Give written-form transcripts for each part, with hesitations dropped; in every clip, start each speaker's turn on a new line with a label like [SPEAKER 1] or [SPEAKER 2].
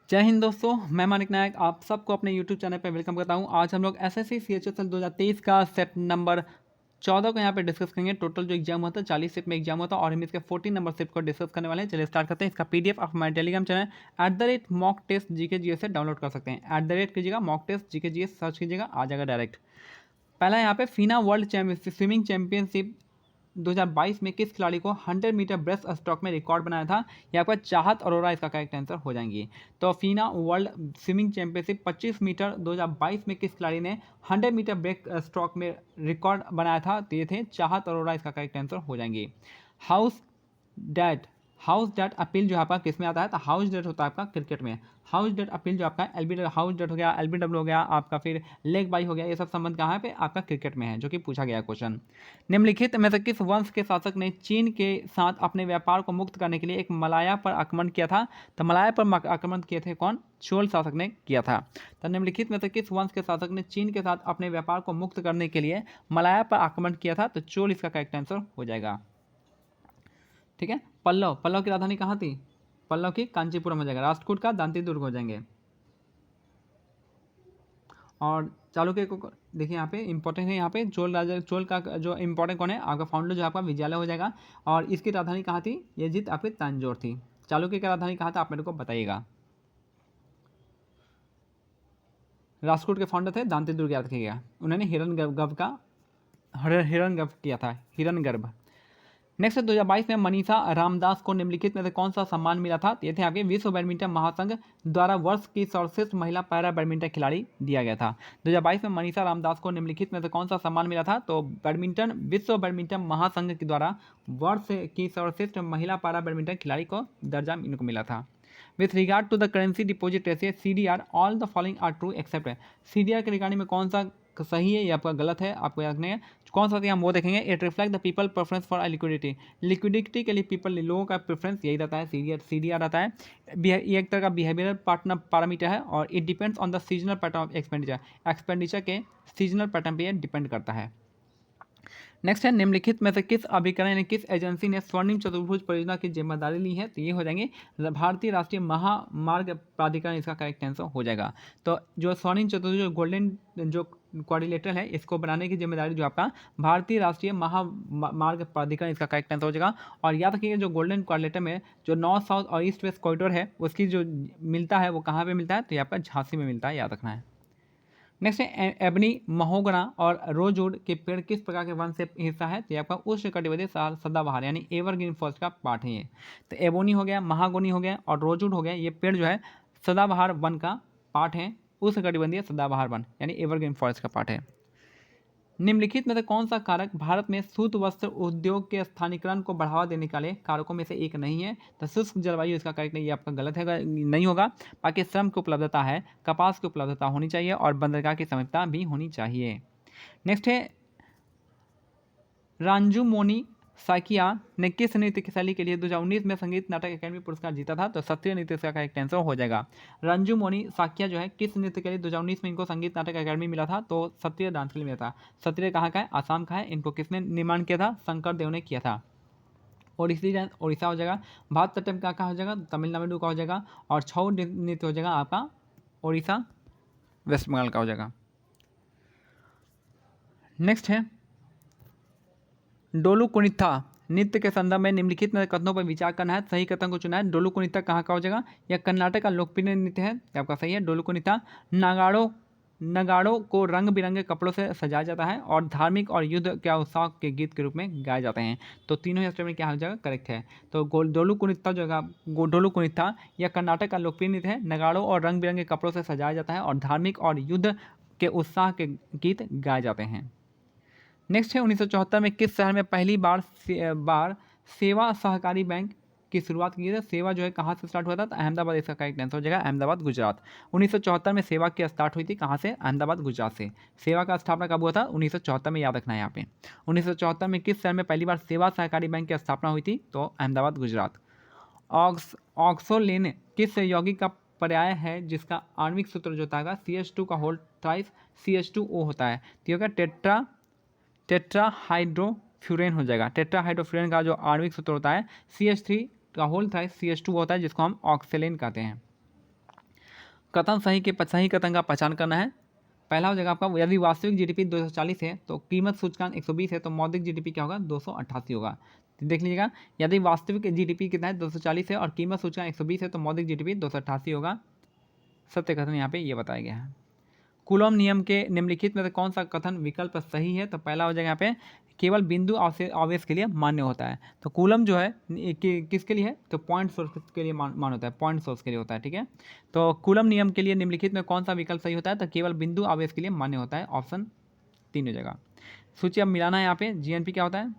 [SPEAKER 1] जय हिंद दोस्तों, मैं मानिक नायक आप सबको अपने YouTube चैनल पे वेलकम करता हूं। आज हम लोग एसएससी CHSL 2023 का सेट नंबर 14 को यहाँ पे डिस्कस करेंगे। टोटल जो एग्जाम होता है 40 शिफ्ट में एग्जाम होता है और हम इसके 14 नंबर शिफ्ट को डिस्कस करने वाले हैं। चलिए स्टार्ट करते हैं। इसका PDF आप हमारे Telegram channel @mock test GK GS से डाउनलोड कर सकते हैं। कीजिएगा mock test GK GS search कीजिएगा, आ जाएगा डायरेक्ट। पहला यहाँ पे फीना वर्ल्ड स्विमिंग चैंपियनशिप 2022 में किस खिलाड़ी को 100 मीटर ब्रेस्ट स्ट्रोक में रिकॉर्ड बनाया था? यहाँ पर चाहत अरोड़ा इसका करेक्ट आंसर हो जाएंगी। तो फीना वर्ल्ड स्विमिंग चैंपियनशिप 25 मीटर 2022 में किस खिलाड़ी ने 100 मीटर ब्रेस्ट स्ट्रोक में रिकॉर्ड बनाया था? तो ये थे चाहत अरोड़ा, इसका करेक्ट आंसर हो जाएंगे। House that house date appeal जो आपका किस में आता है? तो हाउस डेट होता है आपका क्रिकेट में। हाउस डेट अपील जो आपका हाउस डेट हो गया, LBW हो गया आपका, फिर लेग बाई हो गया, ये सब संबंध कहाँ पे? आपका क्रिकेट में है, जो कि पूछा गया क्वेश्चन। निम्नलिखित में से किस वंश के शासक ने चीन के साथ अपने व्यापार को मुक्त करने के लिए एक मलाया पर आक्रमण किया था? तो मलाया पर आक्रमण किए थे कौन? चोल शासक ने किया था। तो निम्नलिखित में से किस वंश के शासक ने चीन के साथ अपने व्यापार को मुक्त करने के लिए मलाया पर आक्रमण किया था? तो चोल इसका करेक्ट आंसर हो जाएगा। ठीक है। पल्लव की राजधानी कहाँ थी? पल्लव की कांचीपुरम हो जाएगा। राष्ट्रकूट का दांती दुर्ग हो जाएंगे। और चालुक्य को देखिए यहाँ पे इंपॉर्टेंट है, यहाँ पे चोल का जो इंपॉर्टेंट कौन है? आपका फाउंडर जो आपका विजयालय हो जाएगा। और इसकी राजधानी कहाँ थी? ये जीत आपकी तंजौर थी। चालुक्य की राजधानी कहाँ था? आप मेरे को बताइएगा। राष्ट्रकूट के फाउंडर थे दांती दुर्ग, याद रखिएगा। उन्होंने हिरण्यगर्भ किया था, हिरण्यगर्भ। नेक्स्ट 2022 में मनीषा रामदास को निम्नलिखित में से कौन सा सम्मान मिला था? ये थे आपके विश्व बैडमिंटन महासंघ द्वारा वर्ष की सर्वश्रेष्ठ महिला पैरा बैडमिंटन खिलाड़ी दिया गया था। 2022 में मनीषा रामदास को निम्नलिखित में से कौन सा सम्मान मिला था? तो विश्व बैडमिंटन महासंघ के द्वारा वर्ष की सर्वश्रेष्ठ महिला पैरा बैडमिंटन खिलाड़ी को दर्जा इनको मिला था। With regard to the currency deposit ratio CDR all the following are true except है। CDR के रिगार्डिंग में कौन सा सही है या आपका गलत है? आपको याद नहीं है कौन सा हम वो देखेंगे। It reflect the people preference for liquidity. Liquidity के लिए लोगों का प्रेफरेंस यही रहता है, CDR रहता है। ये एक तरह का बिहेवियरल पार्टनर पैरामीटर है और it depends on the seasonal pattern of expenditure के सीजनल पैटर्न पर यह डिपेंड करता है। नेक्स्ट है निम्नलिखित में से किस अभिकरण यानी किस एजेंसी ने स्वर्णिम चतुर्भुज परियोजना की जिम्मेदारी ली है? तो ये हो जाएंगे भारतीय राष्ट्रीय महामार्ग प्राधिकरण, इसका करेक्ट आंसर हो जाएगा। तो जो स्वर्णिम चतुर्भुज गोल्डन जो कोऑर्डिनेटर है, इसको बनाने की जिम्मेदारी जो आपका भारतीय राष्ट्रीय महामार्ग प्राधिकरण, इसका करेक्ट आंसर हो जाएगा। और याद रखिए जो गोल्डन कोऑर्डिनेटर में जो नॉर्थ साउथ और ईस्ट वेस्ट कॉरिडोर है, उसकी जो मिलता है वो कहाँ पर मिलता है? तो ये आपका झांसी में मिलता है, याद रखना है। नेक्स्ट है एबनी, महोगना और रोजवुड के पेड़ किस प्रकार के वन से हिस्सा है? तो ये आपका उष्णकटिबंधीय सदाबहार यानी एवरग्रीन फॉरेस्ट का पार्ट है ये। तो एबोनी हो गया, महागोनी हो गया और रोजवुड हो गया, ये पेड़ जो है सदाबहार वन का पार्ट है। उष्णकटिबंधीय सदाबहार वन यानी एवरग्रीन फॉरेस्ट का पार्ट है। निम्नलिखित में से कौन सा कारक भारत में सूत वस्त्र उद्योग के स्थानीकरण को बढ़ावा देने वाले कारकों में से एक नहीं है? तो शुष्क जलवायु इसका करेक्ट नहीं, ये आपका गलत है, नहीं होगा। बाकी श्रम की उपलब्धता है, कपास की उपलब्धता होनी चाहिए और बंदरगाह की समझता भी होनी चाहिए। नेक्स्ट है रांजू मोनी साकिया ने किस नृत्य की शैली के लिए 2019 में संगीत नाटक अकादमी पुरस्कार जीता था? तो शास्त्रीय नृत्य का करेक्ट आंसर हो जाएगा। रंजू मोनी साकिया जो है किस नृत्य के लिए 2019 में इनको संगीत नाटक अकादमी मिला था? तो शास्त्रीय डांस के लिए मिला था। शास्त्रीय कहाँ का है? आसाम का है। इनको किसने निर्माण किया था? शंकर देव ने किया था। ओडिसी डांस उड़ीसा हो जाएगा। भारतनाट्यम का हो जाएगा? तमिलनाडु का हो जाएगा। और छऊ नृत्य हो जाएगा आपका उड़ीसा वेस्ट बंगाल का हो जाएगा। नेक्स्ट है डोलू कुनित्था नृत्य के संदर्भ में निम्नलिखित में कथनों पर विचार करना है। सही कथन को चुना है। डोलू कुनित्था कहाँ का हो जाएगा? यह कर्नाटक का लोकप्रिय नृत्य है, आपका सही है डोलू कुनित्था। नगाड़ों को रंग बिरंगे कपड़ों से सजाया जाता है और धार्मिक और युद्ध के उत्साह के गीत के रूप में गाए जाते हैं। तो तीनों ही स्टेटमेंट क्या हो जाएगा? करेक्ट है। तो डोलू कुनित्था जो है, डोलू कुनित्था यह कर्नाटक का लोकप्रिय नृत्य है। नगाड़ों और रंग बिरंगे कपड़ों से सजाया जाता है और धार्मिक और युद्ध के उत्साह के गीत गाए जाते हैं। नेक्स्ट है 1974 में किस शहर में पहली बार सेवा सहकारी बैंक की शुरुआत की गई? सेवा जो है कहाँ से स्टार्ट हुआ था? तो अहमदाबाद इसका करेक्ट आंसर हो जाएगा, अहमदाबाद गुजरात। 1974 में सेवा की स्टार्ट हुई थी कहाँ से? अहमदाबाद गुजरात से। सेवा का स्थापना कब हुआ था? 1974 में, याद रखना है यहाँ पे। 1974 में किस शहर में पहली बार सेवा सहकारी बैंक की स्थापना हुई थी? तो अहमदाबाद गुजरात। ऑक्सोलेन किस यौगिक का पर्याय है जिसका आणविक सूत्र जो होता है CH2 का होल थ्राइस CH2O होता है? तो होगा टेट्राहाइड्रोफ्यूरेन हो जाएगा। टेट्राहाइड्रोफ्यूरेन का जो आणविक सूत्र होता है CH3 का होल थ्राइस CH2 होता है, जिसको हम ऑक्सेलेन कहते हैं। कथन सही कथन का पहचान करना है। पहला हो जाएगा आपका, यदि वास्तविक जीडीपी 240 है तो कीमत सूचकांक 120 है तो मौद्रिक जीडीपी क्या होगा, 288 होगा। तो देख लीजिएगा, यदि वास्तविक जीडीपी कितना है, 240 है और कीमत सूचकांक 120 है तो मौद्रिक जीडीपी 288 होगा। सत्य कथन यहाँ पे ये बताया गया है। कूलॉम नियम के निम्नलिखित में से कौन सा कथन विकल्प सही है, तो पहला हो जाएगा यहाँ पे, केवल बिंदु आवेश के लिए मान्य होता है। तो कूलम जो है किसके लिए है, तो पॉइंट सोर्स के लिए मान्य होता है, पॉइंट सोर्स के लिए होता है, ठीक है। तो कूलम नियम के लिए निम्नलिखित में कौन सा विकल्प सही होता है, तो केवल बिंदु आवेश के लिए मान्य होता है, ऑप्शन 3 हो जाएगा। सूची अब मिलाना है। यहाँ पे जीएनपी क्या होता है,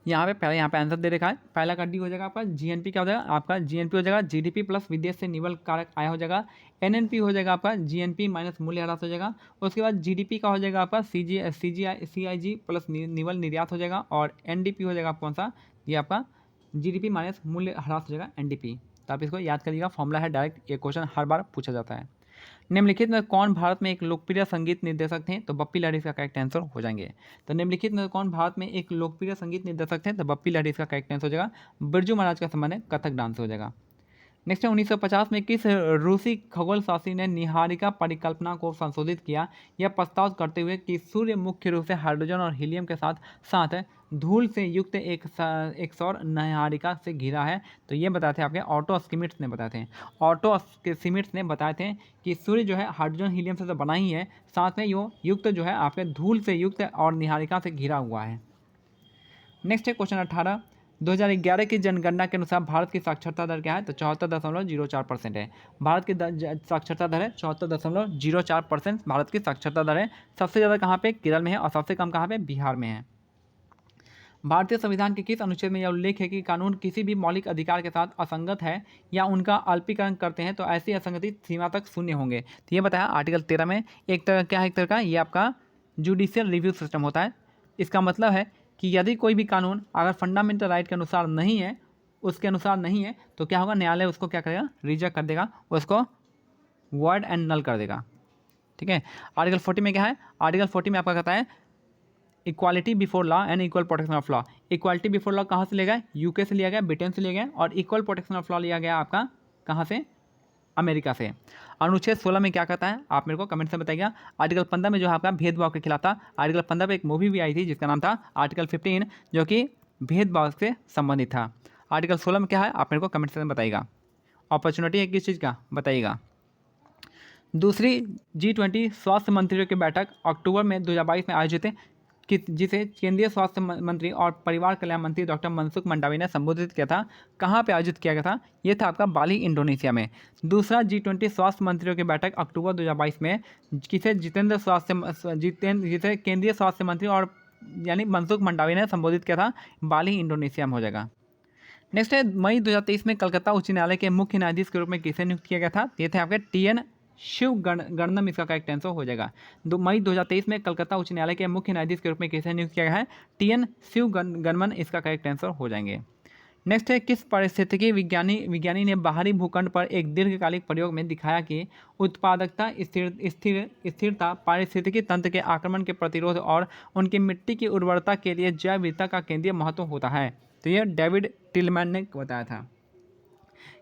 [SPEAKER 1] यहाँ पे पहले यहाँ पे आंसर दे रखा है। पहला का डी हो जाएगा आपका, जीएनपी क्या हो जाएगा आपका, जीएनपी हो जाएगा जीडीपी प्लस विदेश से निवल कारक आय हो जाएगा। एनएनपी हो जाएगा आपका जीएनपी माइनस मूल्य ह्रास हो जाएगा। उसके बाद जीडीपी का हो जाएगा आपका सीआईजी प्लस निवल निर्यात हो जाएगा। और एनडीपी हो जाएगा कौन सा, ये आपका जीडीपी माइनस मूल्य ह्रास हो जाएगा, एनडीपी। तो आप इसको याद करिएगा, फॉर्मूला है डायरेक्ट, ये क्वेश्चन हर बार पूछा जाता है। निम्नलिखित में कौन भारत में एक लोकप्रिय संगीत निर्देशक थे, तो बप्पी लहरी इसका करेक्ट आंसर हो जाएंगे। तो निम्नलिखित में कौन भारत में एक लोकप्रिय संगीत निर्देशक थे, तो बप्पी लहरी इसका करेक्ट आंसर हो जाएगा। बिरजू महाराज का संबंध है कथक डांस हो जाएगा। नेक्स्ट है 1950 में किस रूसी खगोल शास्त्री ने निहारिका परिकल्पना को संशोधित किया, यह प्रस्ताव करते हुए कि सूर्य मुख्य रूप से हाइड्रोजन और हीलियम के साथ साथ धूल से युक्त एक सौर निहारिका से घिरा है। तो ये बताए थे आपके ऑटो स्किमिट्स ने बताए थे। ऑटो स्किमिट्स ने बताए थे कि सूर्य जो है हाइड्रोजन हीलियम से तो बना ही है, साथ में यो युक्त जो है आपके धूल से युक्त और निहारिका से घिरा हुआ है। नेक्स्ट है क्वेश्चन 18, 2011 की जनगणना के अनुसार भारत की साक्षरता दर क्या है, तो 74.04% है। भारत की साक्षरता दर है 74.04%, भारत की साक्षरता दर है। सबसे ज़्यादा कहाँ पे, केरल में है, और सबसे कम कहाँ पे, बिहार में है। भारतीय संविधान के किस अनुच्छेद में यह उल्लेख है कि कानून किसी भी मौलिक अधिकार के साथ असंगत है या उनका अल्पीकरण करते हैं तो ऐसी असंगति सीमा तक शून्य होंगे। तो ये बताया आर्टिकल 13 में। एक तरह क्या है, एक तरह का ये आपका जुडिशियल रिव्यू सिस्टम होता है। इसका मतलब है कि यदि कोई भी कानून अगर फंडामेंटल राइट के अनुसार नहीं है, उसके अनुसार नहीं है, तो क्या होगा, न्यायालय उसको क्या करेगा, रिजेक्ट कर देगा, उसको वॉइड एंड नल कर देगा, ठीक है। आर्टिकल 40 में क्या है, आर्टिकल 40 में आपका कहता है equality before law and equal protection of law. Equality before law कहाँ से लिया गया, यूके से लिया गया, ब्रिटेन से लिया गया। और इक्वल प्रोटेक्शन ऑफ लॉ लिया गया आपका कहाँ से, अमेरिका से। अनुच्छेद 16 में क्या कहता है, आप मेरे को कमेंट से बताइएगा। आर्टिकल 15 में जो है आपका भेदभाव के खिलाफ था। आर्टिकल 15 पे एक मूवी भी आई थी जिसका नाम था आर्टिकल 15, जो कि भेदभाव से संबंधित था। आर्टिकल 16 में क्या है, आप मेरे को कमेंट से बताइएगा। अपॉर्चुनिटी है किस चीज़ का, बताइएगा। दूसरी G20 स्वास्थ्य मंत्रियों की बैठक अक्टूबर में 2022 में आयोजित है, जिसे केंद्रीय स्वास्थ्य मंत्री और परिवार कल्याण मंत्री डॉक्टर मनसुख मंडावी ने संबोधित किया था। कहाँ पे आयोजित किया गया था, ये था आपका बाली, इंडोनेशिया में। दूसरा G20 स्वास्थ्य मंत्रियों की बैठक अक्टूबर 2022 में जिसे जिसे केंद्रीय स्वास्थ्य मंत्री और यानी मनसुख मंडावी ने संबोधित किया था, बाली, इंडोनेशिया में हो जाएगा। नेक्स्ट है मई 2023 में कलकत्ता उच्च न्यायालय के मुख्य न्यायाधीश के रूप में किसे नियुक्त किया गया था, ये थे आपके TN शिवगणनम, इसका करेक्ट आंसर हो जाएगा। मई 2023 में कलकत्ता उच्च न्यायालय के मुख्य न्यायाधीश के रूप में किसे नियुक्त किया गया है, TN शिवगणनम, इसका करेक्ट आंसर हो जाएंगे। नेक्स्ट है किस पारिस्थितिकी विज्ञानी ने बाहरी भूखंड पर एक दीर्घकालिक प्रयोग में दिखाया कि उत्पादकता, स्थिरता, पारिस्थितिकी तंत्र के आक्रमण के प्रतिरोध और उनकी मिट्टी की उर्वरता के लिए जैव विविधता का केंद्रीय महत्व होता है। तो ये डेविड टिलमैन ने बताया था।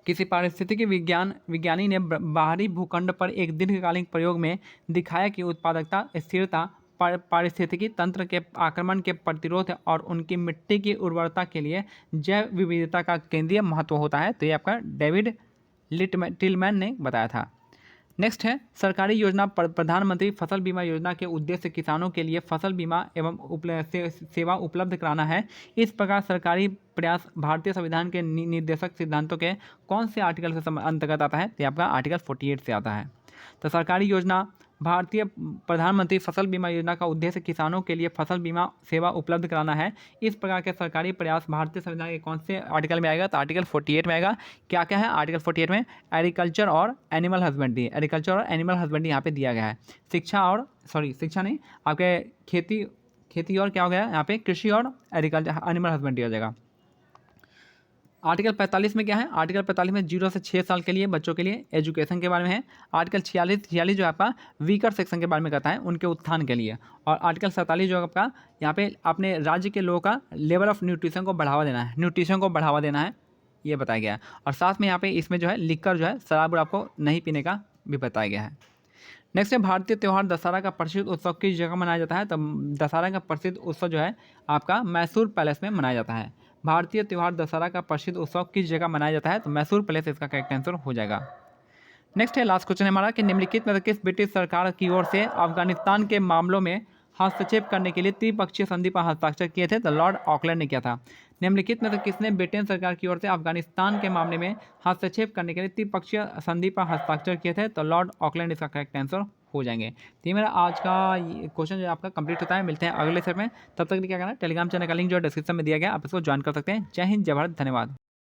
[SPEAKER 1] किसी पारिस्थितिकी विज्ञानी ने बाहरी भूखंड पर एक दीर्घकालिक प्रयोग में दिखाया कि उत्पादकता, स्थिरता, पारिस्थितिकी तंत्र के आक्रमण के प्रतिरोध और उनकी मिट्टी की उर्वरता के लिए जैव विविधता का केंद्रीय महत्व होता है। तो ये आपका डेविड टिलमैन ने बताया था। नेक्स्ट है सरकारी योजना प्रधानमंत्री फसल बीमा योजना के उद्देश्य किसानों के लिए फसल बीमा एवं सेवा उपलब्ध कराना है। इस प्रकार सरकारी प्रयास भारतीय संविधान के निर्देशक सिद्धांतों के कौन से आर्टिकल के अंतर्गत आता है, तो आपका आर्टिकल 48 से आता है। तो सरकारी योजना भारतीय प्रधानमंत्री फसल बीमा योजना का उद्देश्य किसानों के लिए फसल बीमा सेवा उपलब्ध कराना है। इस प्रकार के सरकारी प्रयास भारतीय संविधान के कौन से आर्टिकल में आएगा, तो आर्टिकल 48 में आएगा। क्या क्या है आर्टिकल 48 में, एग्रीकल्चर और एनिमल हस्बेंड्री, एग्रीकल्चर और एनिमल हस्बेंड्री यहाँ पे दिया गया है। शिक्षा नहीं, आपके खेती और क्या हो गया यहाँ पे, कृषि और एग्रीकल्चर, एनिमल हस्बेंड्री हो जाएगा। आर्टिकल 45 में क्या है, आर्टिकल 45 में 0 से 6 साल के लिए बच्चों के लिए एजुकेशन के बारे में है। आर्टिकल 46 जो आपका वीकर सेक्शन के बारे में कहता है, उनके उत्थान के लिए। और आर्टिकल 47 जो आपका यहाँ पे अपने राज्य के लोगों का लेवल ऑफ न्यूट्रिशन को बढ़ावा देना है, न्यूट्रिशन को बढ़ावा देना है। ये बताया गया है। और साथ में यहाँ पे इसमें जो है लिखकर जो है शराब आपको नहीं पीने का भी बताया गया है। नेक्स्ट है भारतीय त्यौहार दशहरा का प्रसिद्ध उत्सव किस जगह मनाया जाता है? तो दशहरा का प्रसिद्ध उत्सव जो है आपका मैसूर पैलेस में मनाया जाता है। भारतीय त्यौहार दशहरा का प्रसिद्ध उत्सव किस जगह मनाया जाता है? तो मैसूर पैलेस इसका करेक्ट आंसर हो जाएगा। नेक्स्ट है लास्ट क्वेश्चन हमारा कि निम्नलिखित में से किस ब्रिटिश सरकार की ओर से अफगानिस्तान के मामलों में हस्तक्षेप करने के लिए त्रिपक्षीय संधि पर हस्ताक्षर किए थे? तो लॉर्ड ऑकलैंड ने किया था। निम्नलिखित में से किसने ब्रिटेन सरकार की ओर से अफगानिस्तान के मामले में हस्तक्षेप करने के लिए त्रिपक्षीय संधि पर हस्ताक्षर किए थे? तो लॉर्ड ऑकलैंड इसका करेक्ट आंसर हो जाएंगे। तो ये मेरा आज का क्वेश्चन जो है आपका कंप्लीट होता है। मिलते हैं अगले सेट में, तब तक क्या करना है, टेलीग्राम चैनल का लिंक जो है डिस्क्रिप्शन में दिया गया, आप इसको ज्वाइन कर सकते हैं। जय हिंद, जय भारत, धन्यवाद।